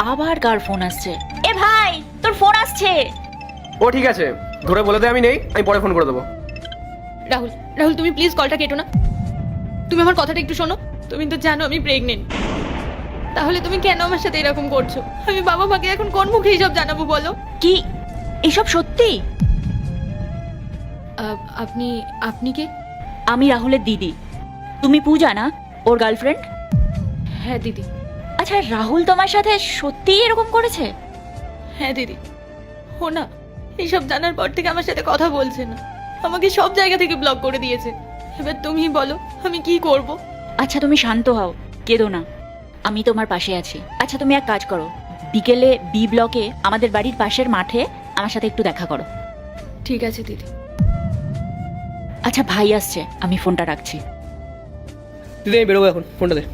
আবার কার ফোন আসছে? এ ভাই, তোর ফোন আসছে। ও ঠিক আছে, ধরে বলে দে আমি নেই, আমি পরে ফোন করে দেবো। রাহুল, রাহুল তুমি প্লিজ কলটা কেটো না। তুমি আমার কথাটা একটু শোনো। তুমি তো জানো আমি প্রেগনেন্ট, তাহলে তুমি কেন আমার সাথে এরকম করছো? আমি বাবা মাকে এখন কোন মুখে এইসব জানাবো বলো? কি এসব সত্যি? আপনি আপনি কে? আমি রাহুলের দিদি। তুমি পূজা না, ওর গার্লফ্রেন্ড? হ্যাঁ দিদি। আচ্ছা, রাহুল তোমার সাথে সত্যিই এরকম করেছে? হ্যাঁ দিদি, ও না এইসব জানার পর থেকে আমার সাথে কথা বলছে না, আমাকে সব জায়গা থেকে ব্লক করে দিয়েছে। এবার তুমি বলো আমি কি করব? আচ্ছা তুমি শান্ত হও, কেঁদো না, আমি তোমার পাশে আছি। আচ্ছা তুমি এক কাজ করো, বিকেলে বি ব্লকে আমাদের বাড়ির পাশের মাঠে আমার সাথে একটু দেখা করো। ঠিক আছে দিদি। আচ্ছা ভাই আসছে, আমি ফোনটা রাখছি। দিদি আমি বেরোবো এখন, ফোনটা দে।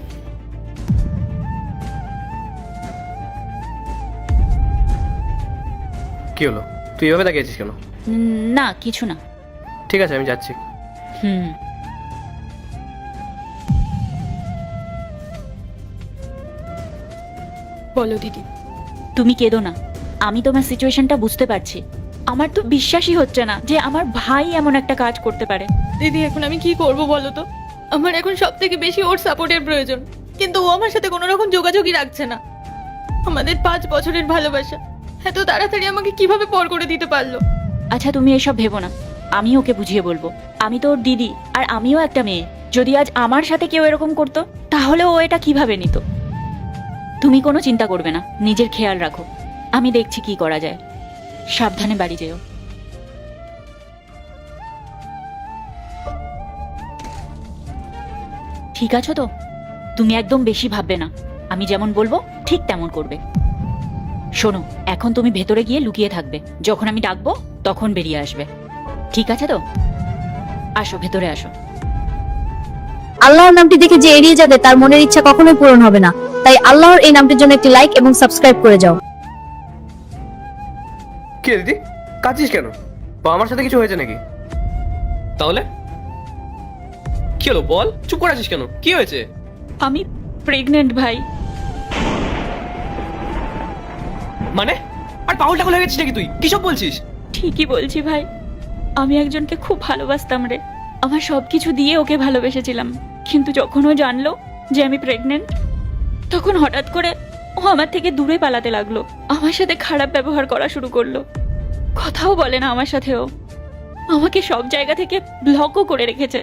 কি হলো, তুই এভাবে তাকিয়েছিস কেন? না কিছু না। ঠিক আছে আমি যাচ্ছি। হুম। বলো দিদি। তুমি কেঁদো না, আমি তোমার সিচুয়েশনটা বুঝতে পারছি। আমার তো বিশ্বাসই হচ্ছে না যে আমার ভাই এমন একটা কাজ করতে পারে। দিদি এখন আমি কি করব বলো তো? আমার এখন সব থেকে বেশি ওর সাপোর্টের প্রয়োজন, কিন্তু ও আমার সাথে কোনো রকম যোগাযোগই রাখছে না। আমাদের 5 বছরের ভালোবাসা এত তাড়াতাড়ি আমাকে কিভাবে পর করে দিতে পারলো? আচ্ছা তুমি এসব ভেবো না, আমি ওকে বুঝিয়ে বলবো। আমি তো ওর দিদি, আর আমিও একটা মেয়ে। যদি আজ আমার সাথে কেউ এরকম করতো, তাহলে ও এটা কিভাবে নিত? তুমি কোনো চিন্তা করবে না, নিজের খেয়াল রাখো। আমি দেখছি কি করা যায়। সাবধানে বাড়ি যেও। ঠিক আছো তো? তুমি একদম বেশি ভাববে না, আমি যেমন বলবো ঠিক তেমন করবে। শোনো, এখন তুমি ভেতরে গিয়ে লুকিয়ে থাকবে, যখন আমি ডাকবো তখন বেরিয়ে আসবে। ঠিক আছে তো? আসো, ভেতরে আসো। আল্লাহর নামটি দেখে যে এড়িয়ে যাবে তার মনের ইচ্ছা কখনোই পূরণ হবে না। তাই আল্লাহর এই নামটির জন্য একটি লাইক এবং সাবস্ক্রাইব করে যাও। কি রে দিদি, কাঁদছিস কেন? বা আমার সাথে কিছু হয়েছে নাকি? তাহলে কি হলো বল, চুপ করে আছিস কেন? কি হয়েছে? আমি প্রেগনেন্ট ভাই। মানে আর পাগল টাগল হয়ে গেছিস নাকি তুই? কিসব বলছিস? ঠিকই বলছি ভাই, আমি একজনকে খুব ভালোবাসতাম রে। আমার সবকিছু দিয়ে ওকে ভালোবেসেছিলাম, কিন্তু যখন ও জানলো যে আমি প্রেগনেন্ট, তখন হঠাৎ করে ও আমার থেকে দূরে পালাতে লাগলো। আমার সাথে খারাপ ব্যবহার করা শুরু করলো, কথাও বলে না আমার সাথেও। আমাকে সব জায়গা থেকে ব্লকও করে রেখেছে।